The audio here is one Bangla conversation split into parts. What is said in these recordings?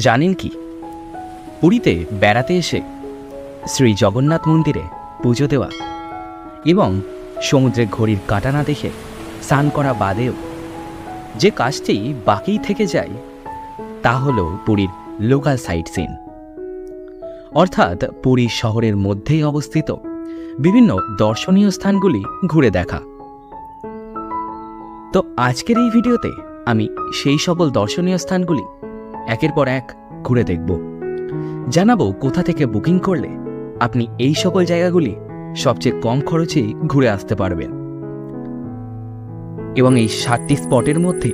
জানেন কি, পুরীতে বেড়াতে এসে শ্রী জগন্নাথ মন্দিরে পুজো দেওয়া এবং সমুদ্রে ঘড়ির কাঁটা না দেখে স্নান করা বাদেও যে কাজটি বাকি থেকে যায় তা হল পুরীর লোকাল সাইট সিন, অর্থাৎ পুরী শহরের মধ্যেই অবস্থিত বিভিন্ন দর্শনীয় স্থানগুলি ঘুরে দেখা। তো আজকের এই ভিডিওতে আমি সেই সকল দর্শনীয় স্থানগুলি একের পর এক ঘুরে দেখব, জানাবো কোথা থেকে বুকিং করলে আপনি এই সকল জায়গাগুলি সবচেয়ে কম খরচে ঘুরে আসতে পারবেন। এবং এই 7টি স্পটের মধ্যে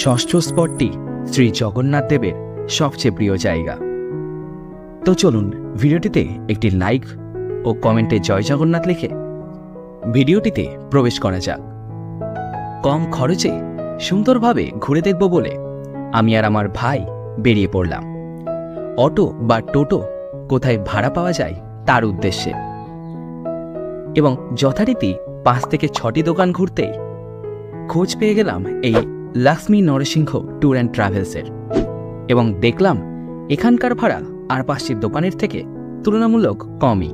ষষ্ঠ স্পটটি শ্রী জগন্নাথ দেবের সবচেয়ে প্রিয় জায়গা। তো চলুন ভিডিওটিতে একটি লাইক ও কমেন্টে জয় জগন্নাথ লিখে ভিডিওটিতে প্রবেশ করা যাক। কম খরচে সুন্দরভাবে ঘুরে দেখব বলে আমি আর আমার ভাই বেরিয়ে পড়লাম অটো বা টোটো কোথায় ভাড়া পাওয়া যায় তার উদ্দেশ্যে। এবং যথারীতি 5 থেকে 6টি দোকান ঘুরতেই খোঁজ পেয়ে গেলাম এই লক্ষ্মী নরসিংহ ট্যুর অ্যান্ড ট্রাভেলসের, এবং দেখলাম এখানকার ভাড়া আর 5টি দোকানের থেকে তুলনামূলক কমই।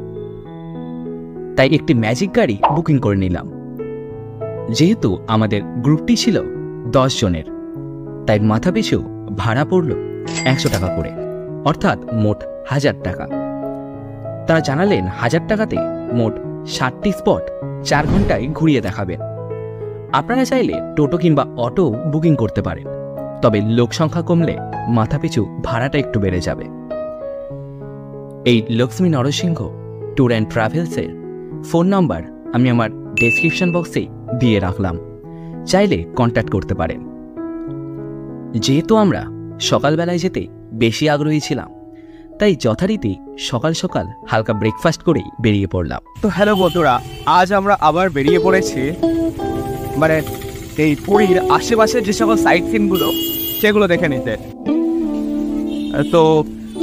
তাই একটি ম্যাজিক গাড়ি বুকিং করে নিলাম। যেহেতু আমাদের গ্রুপটি ছিল 10 জনের, তাই মাথাপিছু ভাড়া পড়ল 100 টাকা করে, অর্থাৎ মোট 1000 টাকা। তারা জানালেন 1000 টাকাতে মোট 7টি স্পট 4 ঘন্টায় ঘুরিয়ে দেখাবেন। আপনারা চাইলে টোটো কিংবা অটো বুকিং করতে পারেন, তবে লোক সংখ্যা কমলে মাথাপিছু ভাড়াটা একটু বেড়ে যাবে। এই লক্ষ্মী নরসিংহ ট্যুর অ্যান্ড ট্রাভেলসের ফোন নাম্বার আমি আমার ডেসক্রিপশন বক্সেই দিয়ে রাখলাম, চাইলে কন্ট্যাক্ট করতে পারেন। যেহেতু আমরা সকালবেলায় যেতে বেশি আগ্রহী ছিলাম, তাই যথারীতি সকাল সকাল হালকা ব্রেকফাস্ট করেই বেরিয়ে পড়লাম। তো হ্যালো বন্ধুরা, আজ আমরা আবার বেরিয়ে পড়েছি মানে এই পুরীর আশেপাশে যে সকল সাইট সিনগুলো সেগুলো দেখে নিতে। তো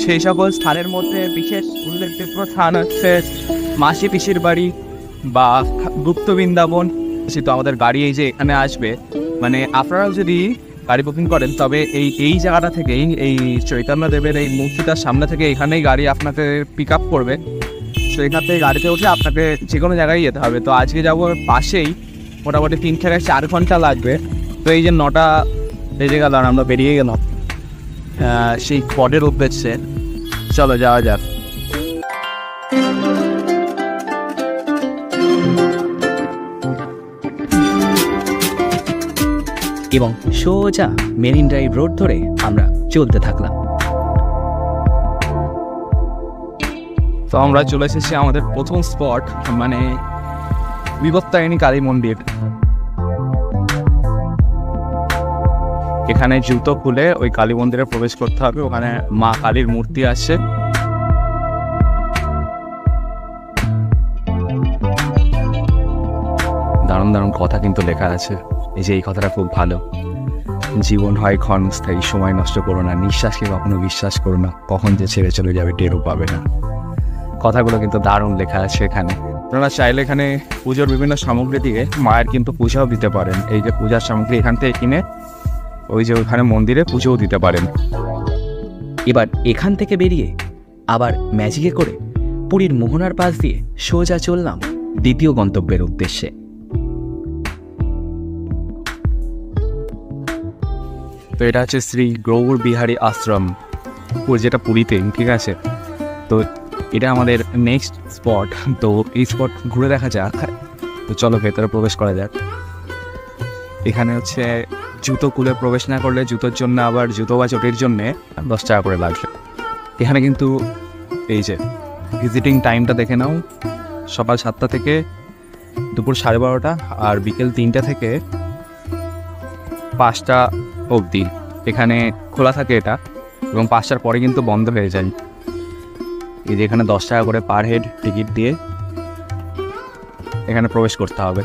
সেই সকল স্থানের মধ্যে বিশেষ উল্লেখযোগ্য স্থান হচ্ছে মাসি পিসির বাড়ি বা গুপ্ত বৃন্দাবন। তো আমাদের গাড়ি এই যে এখানে আসবে, মানে আপনারাও যদি গাড়ি বুকিং করেন তবে এই জায়গাটা থেকেই, এই চৈতন্য দেবের এই মূর্তিটার সামনে থেকে এখানেই গাড়ি আপনাকে পিক আপ করবে। তো এখান থেকে গাড়িতে উঠে আপনাকে যে কোনো জায়গায় যেতে হবে। তো আজকে যাবো পাশেই, মোটামুটি 3 থেকে 4 ঘন্টা লাগবে। তো এই যে 9টা বেজে গেল আর আমরা বেরিয়ে গেলাম সেই স্পটের উদ্দেশ্যে। চলো যাওয়া যাক। এবং সোজা মেরিন ড্রাইভ রোড ধরে আমরা চলতে থাকলাম। তো আমরা চলে এসেছি আমাদের প্রথম স্পট, মানে বিপত্তারিণী কালী মন্দির। এখানে জুতো খুলে ওই কালী মন্দিরে প্রবেশ করতে হবে। ওখানে মা কালীর মূর্তি আছে। দারুণ দারুণ কথা কিন্তু লেখা আছে। এই যে এই কথাটা খুব ভালো, জীবন হয় ক্ষণস্থায়ী, সময় নষ্ট করো না, নিঃশ্বাসকে কখনো বিশ্বাস করো না, কখন যে ছেড়ে চলে যাবে টেরও পাবে না। কথাগুলো কিন্তু দারুণ লেখা আছে এখানে। আপনারা চাইলে এখানে পুজোর বিভিন্ন সামগ্রী দিয়ে মায়ের কিন্তু পূজাও দিতে পারেন। এই যে পূজার সামগ্রী এখান থেকে কিনে ওই যে ওখানে মন্দিরে পুজোও দিতে পারেন। এবার এখান থেকে বেরিয়ে আবার ম্যাজিকে করে পুরীর মোহনার পাশ দিয়ে সোজা চললাম দ্বিতীয় গন্তব্যের উদ্দেশ্যে। তো এটা হচ্ছে শ্রী গৌর বিহারী আশ্রম, যেটা পুরীতে, ঠিক আছে। তো এটা আমাদের নেক্সট স্পট। তো এই স্পট ঘুরে দেখা যাক। তো চলো ভেতরে প্রবেশ করা যাক। এখানে হচ্ছে জুতো খুলে প্রবেশ না করলে জুতোর জন্য আবার জুতো বা চটির জন্যে 10 টাকা করে লাগবে। এখানে কিন্তু এই যে ভিজিটিং টাইমটা দেখে নাও, সকাল 7টা থেকে দুপুর 12:30 আর বিকেল 3টা থেকে 5টা অবধি এখানে খোলা থাকে এটা, এবং 5টার পরে কিন্তু বন্ধ হয়ে যায়। এই যে এখানে 10 টাকা করে পার হেড টিকিট দিয়ে এখানে প্রবেশ করতে হবে।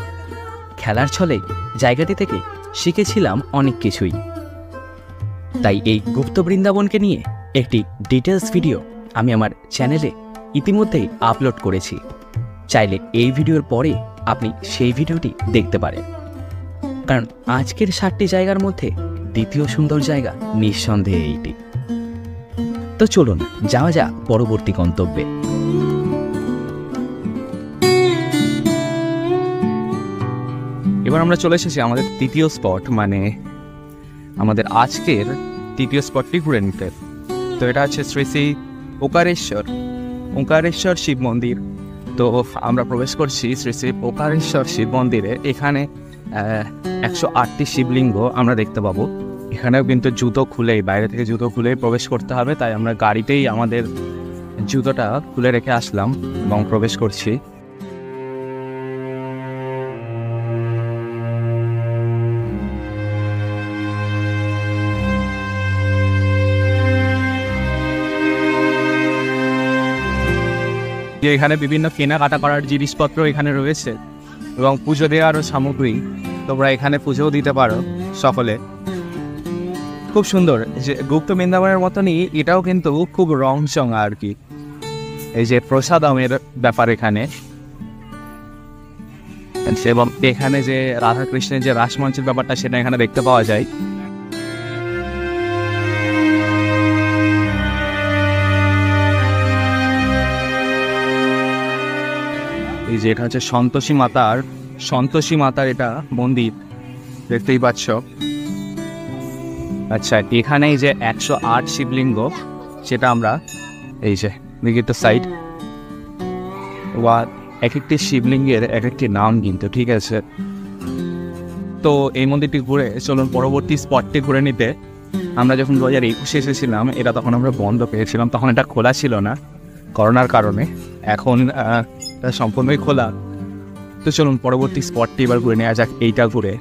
খেলার ছলে জায়গাটি থেকে শিখেছিলাম অনেক কিছুই, তাই এই গুপ্ত বৃন্দাবনকে নিয়ে একটি ডিটেলস ভিডিও আমি আমার চ্যানেলে ইতিমধ্যেই আপলোড করেছি। চাইলে এই ভিডিওর পরে আপনি সেই ভিডিওটি দেখতে পারেন, কারণ আজকের 7টি জায়গার মধ্যে দ্বিতীয় সুন্দর জায়গা নিঃসন্দেহে এইটি। তো চলুন যাওয়া যাক পরবর্তী গন্তব্যে। এবার আমরা চলে এসেছি আমাদের তৃতীয় স্পট, মানে আমাদের আজকের তৃতীয় স্পটটি ঘুরে নিতে। তো এটা হচ্ছে শ্রী শ্রী ওঙ্কারেশ্বর শিব মন্দির। তো আমরা প্রবেশ করছি শ্রী শ্রী ওঙ্কারেশ্বর শিব মন্দিরে। এখানে 108টি শিবলিঙ্গ আমরা দেখতে পাবো। এখানেও কিন্তু জুতো খুলেই, বাইরে থেকে জুতো খুলেই প্রবেশ করতে হবে, তাই আমরা গাড়িতেই আমাদের জুতোটা খুলে রেখে আসলাম এবং প্রবেশ করছি। যে এখানে বিভিন্ন কেনাকাটা করার জিনিসপত্র এখানে রয়েছে এবং পুজো দেওয়ারও সামগ্রী, তোমরা এখানে পুজোও দিতে পারো সকলে। খুব সুন্দর, যে গুপ্ত বৃন্দাবনের মতনই এটাও কিন্তু খুব রংচঙা আর কি। এই যে প্রসাদমের ব্যাপার এখানে, এবং এখানে যে রাধাকৃষ্ণের যে রাসমঞ্চের ব্যাপারটা সেটা এখানে দেখতে পাওয়া যায়। এই যে এটা হচ্ছে সন্তোষী মাতার এটা মন্দির, দেখতেই পাচ্ছ। আচ্ছা, এখানে যে 108 শিবলিঙ্গ, সেটা আমরা এই যে বিগত সাইড এক একটি শিবলিঙ্গের এক একটি নাম কিন্তু, ঠিক আছে। তো এই মন্দিরটি ঘুরে চলুন পরবর্তী স্পটটি ঘুরে নিতে। আমরা যখন 2021 এসেছিলাম, এটা তখন আমরা বন্ধ পেয়েছিলাম, তখন এটা খোলা ছিল না করোনার কারণে। এখন সম্পূর্ণই খোলা। তো চলুন পরবর্তী স্পটটি এবার ঘুরে নেওয়া যাক, এইটা ঘুরে।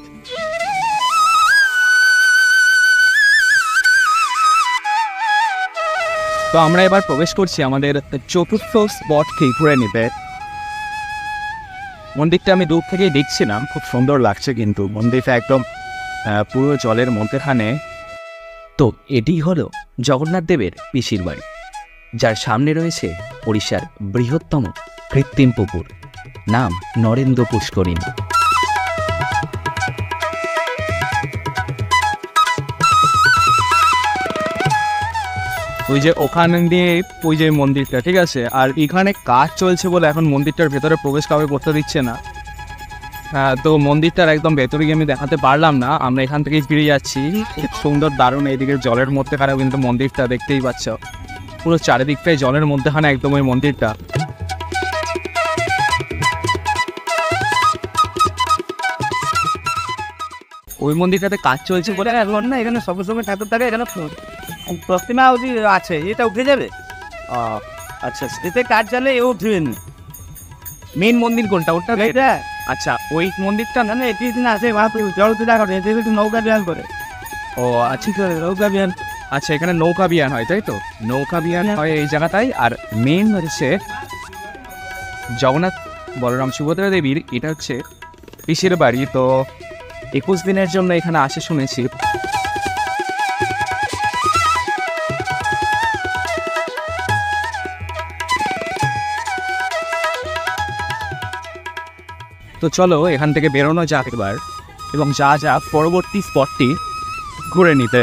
তো আমরা এবার প্রবেশ করছি আমাদের চতুর্থ স্পটকে ঘুরে নিতে। মন্দিরটা আমি দূর থেকেই দেখছিলাম, খুব সুন্দর লাগছে কিন্তু মন্দিরটা একদম পুরো জলের মধ্যেখানে। তো এটি হলো জগন্নাথ দেবের পিসির বাড়ি, যার সামনে রয়েছে ওড়িশার বৃহত্তম কৃত্রিম পুকুর, নাম নরেন্দ্র পুষ্করিণী। ওই যে ওখানে দিয়ে ওই যে মন্দিরটা, ঠিক আছে। আর এখানে কাজ চলছে বলে এখন মন্দিরটার ভেতরে প্রবেশ কাউকে করতে দিচ্ছে না। তো মন্দিরটার একদম ভেতরে গিয়ে আমি দেখাতে পারলাম না, আমরা এখান থেকেই ফিরে যাচ্ছি। খুব সুন্দর দারুণ, এইদিকে জলের মধ্যেখানেও কিন্তু মন্দিরটা দেখতেই পাচ্ছ, পুরো চারিদিকটাই জলের মধ্যেখানে একদম ওই মন্দিরটা। ওই মন্দিরটাতে কাজ চলছে বলে এখন না এখানে সবুজ রঙের ঠাকুর থাকে, এখানে প্রতিমা যদি আছে, এটা উঠে যাবে। আচ্ছা, এতে কাজ চালে এও উঠবেন। মেন মন্দির কোনটা? ওটা এটা আচ্ছা, ওই মন্দিরটা না, এটি দিন আছে জল তুলা করে, এতে একটু নৌকা বিহান করে। ও আচ্ছা, নৌকা বিহান। আচ্ছা, এখানে নৌকা বিহান হয়, তাই তো? নৌকা বিহান হয় এই জায়গাটাই। আর মেন হচ্ছে জগন্নাথ বলরাম সুভদ্রা দেবীর, এটা হচ্ছে পিসির বাড়ি। তো 21 দিনের জন্য এখানে আসে শুনেছি। তো চলো এখান থেকে বেরোনো যাক এবার, এবং যা পরবর্তী স্পটটি ঘুরে নিতে।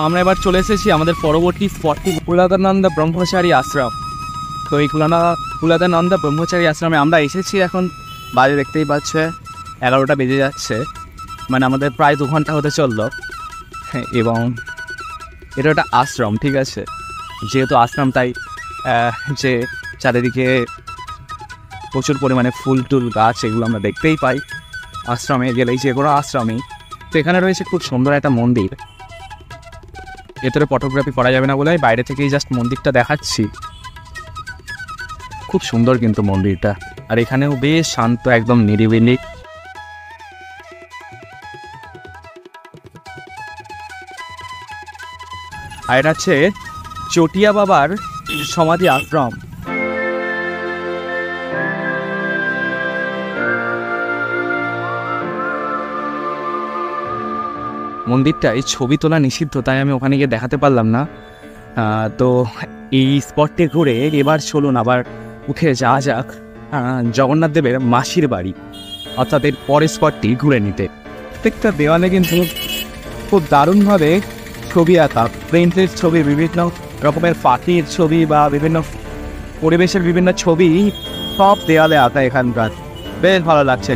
আমরা এবার চলে এসেছি আমাদের পরবর্তী স্পটটি, কুলাদানন্দ ব্রহ্মচারী আশ্রম। তো এই কুলাদানন্দ ব্রহ্মচারী আশ্রমে আমরা এসেছি। এখন বাজে দেখতেই পাচ্ছে 11টা বেজে যাচ্ছে, মানে আমাদের প্রায় 2 ঘন্টা হতে চললো। এবং এটা একটা আশ্রম, ঠিক আছে। যেহেতু আশ্রম, তাই যে চারিদিকে প্রচুর পরিমাণে ফুল টুল গাছ, এগুলো আমরা দেখতেই পাই আশ্রমে গেলেই, যে কোনো আশ্রমেই। তো এখানে রয়েছে খুব সুন্দর একটা মন্দির। ভেতরে ফটোগ্রাফি করা যাবে না বলে বাইরে থেকেই জাস্ট মন্দিরটা দেখাচ্ছি। খুব সুন্দর কিন্তু মন্দিরটা, আর এখানেও বেশ শান্ত, একদম নিরিবিলি। আর এটা হচ্ছে চটিয়া বাবার সমাধি আশ্রম। মন্দিরটায় ছবি তোলা নিষিদ্ধ, তাই আমি ওখানে গিয়ে দেখাতে পারলাম না। তো এই স্পটটি ঘুরে এবার চলুন আবার উঠে যাওয়া যাক জগন্নাথ দেবের মাসির বাড়ি, অর্থাৎ এর পরের স্পটটি ঘুরে নিতে। প্রত্যেকটা দেওয়ালে কিন্তু খুব দারুণভাবে ছবি আঁকা, প্রিন্টের ছবি, বিভিন্ন রকমের পাখির ছবি বা বিভিন্ন পরিবেশের বিভিন্ন ছবি সব দেওয়ালে আঁকা এখানকার। বেশ ভালো লাগছে।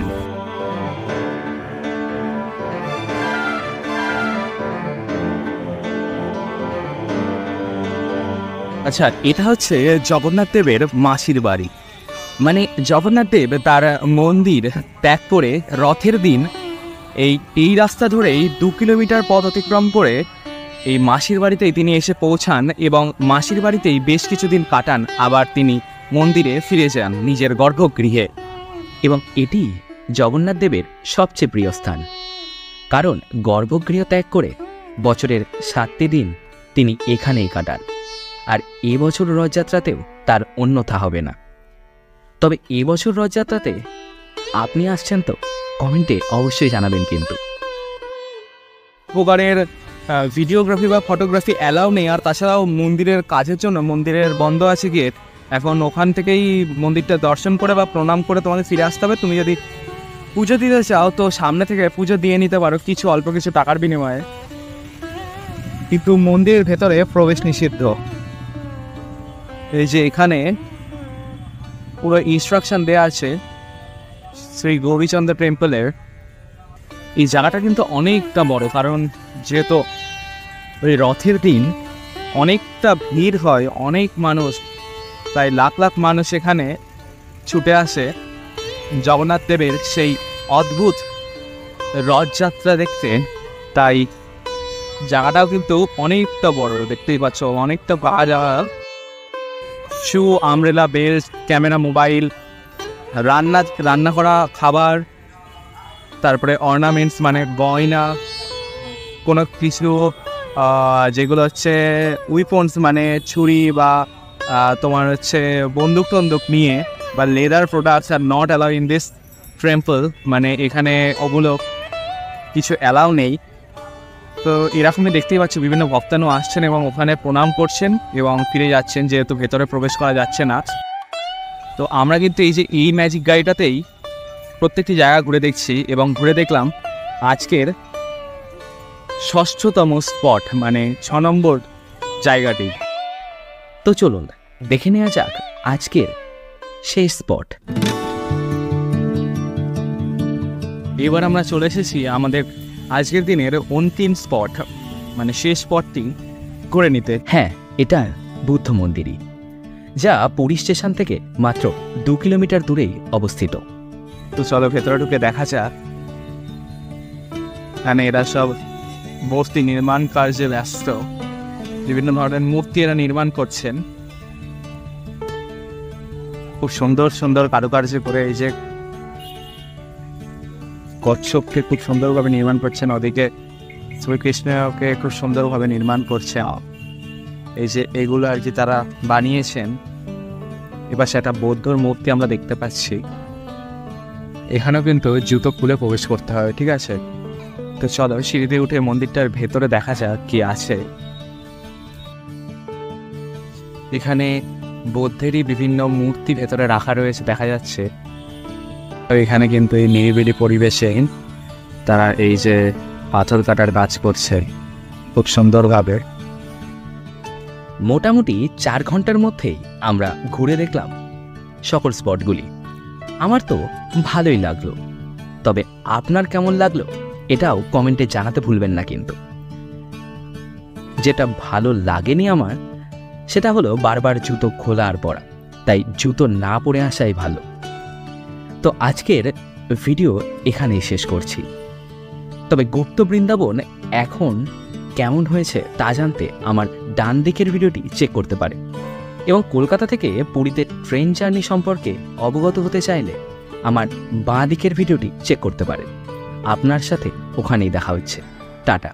আচ্ছা, এটা হচ্ছে জগন্নাথ দেবের মাসির বাড়ি। মানে জগন্নাথ দেব তার মন্দির ত্যাগ করে রথের দিন এই রাস্তা ধরেই 2 কিলোমিটার পথ অতিক্রম করে এই মাসির বাড়িতেই তিনি এসে পৌঁছান এবং মাসির বাড়িতেই বেশ কিছুদিন কাটান। আবার তিনি মন্দিরে ফিরে যান নিজের গর্ভগৃহে। এবং এটি জগন্নাথ দেবের সবচেয়ে প্রিয় স্থান, কারণ গর্ভগৃহ ত্যাগ করে বছরের 7টি দিন তিনি এখানেই কাটান। আর এবছর রথযাত্রাতেও তার অন্যথা হবে না। তবে এবছর রথযাত্রাতে আপনি আসছেন তো? কমেন্টে অবশ্যই জানাবেন। কিন্তু প্রকারের ভিডিওগ্রাফি বা ফটোগ্রাফি অ্যালাউ নেই। আর তাছাড়াও মন্দিরের কাজের জন্য মন্দিরের বন্ধ আছে গেট। এখন ওখান থেকেই মন্দিরটা দর্শন করে বা প্রণাম করে তোমাদের ফিরে আসতে হবে। তুমি যদি পুজো দিতে চাও তো সামনে থেকে পুজো দিয়ে নিতে পারো কিছু অল্প কিছু টাকার বিনিময়ে, কিন্তু মন্দিরের ভেতরে প্রবেশ নিষিদ্ধ। এই যে এখানে পুরো ইনস্ট্রাকশন দেওয়া আছে শ্রী গৌরীচন্দ্র টেম্পলের। এই জায়গাটা কিন্তু অনেকটা বড়, কারণ যেহেতু ওই রথের দিন অনেকটা ভিড় হয়, অনেক মানুষ, তাই লাখ লাখ মানুষ এখানে ছুটে আসে জগন্নাথ দেবের সেই অদ্ভুত রথযাত্রা দেখতে। তাই জায়গাটাও কিন্তু অনেকটা বড়, দেখতেই পাচ্ছ অনেকটা জায়গা। শু, আমব্রেলা, বেল্ট, ক্যামেরা, মোবাইল, রান্না করা খাবার, তারপরে অর্নামেন্টস মানে গয়না, কোনো কিছু যেগুলো হচ্ছে উইপন্স মানে ছুরি বা তোমার হচ্ছে বন্দুক টন্দুক নিয়ে বা leather products are not allow in this temple. মানে এখানে ওগুলো কিছু অ্যালাউ নেই। তো এরকমই দেখতেই পাচ্ছ বিভিন্ন ভক্তানু আসছেন এবং ওখানে প্রণাম করছেন এবং ফিরে যাচ্ছেন, যেহেতু ভেতরে প্রবেশ করা যাচ্ছে না। তো আমরা কিন্তু এই ম্যাজিক গাড়িটাতেই প্রত্যেকটি জায়গা ঘুরে দেখছি এবং ঘুরে দেখলাম আজকের 6তম স্পট মানে 6 নম্বর জায়গাটি। তো চলুন দেখে নেওয়া যাক আজকের সেই স্পট। এবার আমরা চলে এসেছি আমাদের আজকের দিনের অন্তিম স্পট, মানে শেষ স্পটটি করে নিতে। হ্যাঁ, এটা বুদ্ধ মন্দিরই, যা পুরী স্টেশন থেকে মাত্র 2 কিলোমিটার দূরেই অবস্থিত। তো চলো ভেতরে ঢুকে দেখা যাক। এখানে এরা সব মূর্তি নির্মাণ কার্যে ব্যস্ত, বিভিন্ন ধরনের মূর্তি এরা নির্মাণ করছেন। খুব সুন্দর সুন্দর কারুকার্য করে এই যে কচ্ছপকে খুব সুন্দরভাবে নির্মাণ করছেন, ওদিকে শ্রীকৃষ্ণকে খুব সুন্দরভাবে নির্মাণ করছে। এই যে এগুলো আর কি তারা বানিয়েছেন। এবার সেটা বৌদ্ধর মূর্তি আমরা দেখতে পাচ্ছি। এখানেও কিন্তু জুতো খুলে প্রবেশ করতে হবে, ঠিক আছে? তো চলো সিঁড়িতে উঠে মন্দিরটার ভেতরে দেখা যাক কি আছে। এখানে বৌদ্ধেরই বিভিন্ন মূর্তি ভেতরে রাখা রয়েছে দেখা যাচ্ছে। তো এখানে কিন্তু এই নিরিবিলি পরিবেশে তারা এই যে পাথর কাটার কাজ করছে খুব সুন্দরভাবে। মোটামুটি 4 ঘন্টার মধ্যেই আমরা ঘুরে দেখলাম সকল স্পটগুলি। আমার তো ভালোই লাগলো, তবে আপনার কেমন লাগলো এটাও কমেন্টে জানাতে ভুলবেন না। কিন্তু যেটা ভালো লাগেনি আমার, সেটা হলো বারবার জুতো খোলা আর পরা, তাই জুতো না পরে আসাই ভালো। তো আজকের ভিডিও এখানেই শেষ করছি। তবে গুপ্ত বৃন্দাবন এখন কেমন হয়েছে তা জানতে আমার ডান দিকের ভিডিওটি চেক করতে পারে, এবং কলকাতা থেকে পুরীতে ট্রেন জার্নি সম্পর্কে অবগত হতে চাইলে আমার বাঁ দিকের ভিডিওটি চেক করতে পারে। আপনার সাথে ওখানেই দেখা হচ্ছে। টাটা।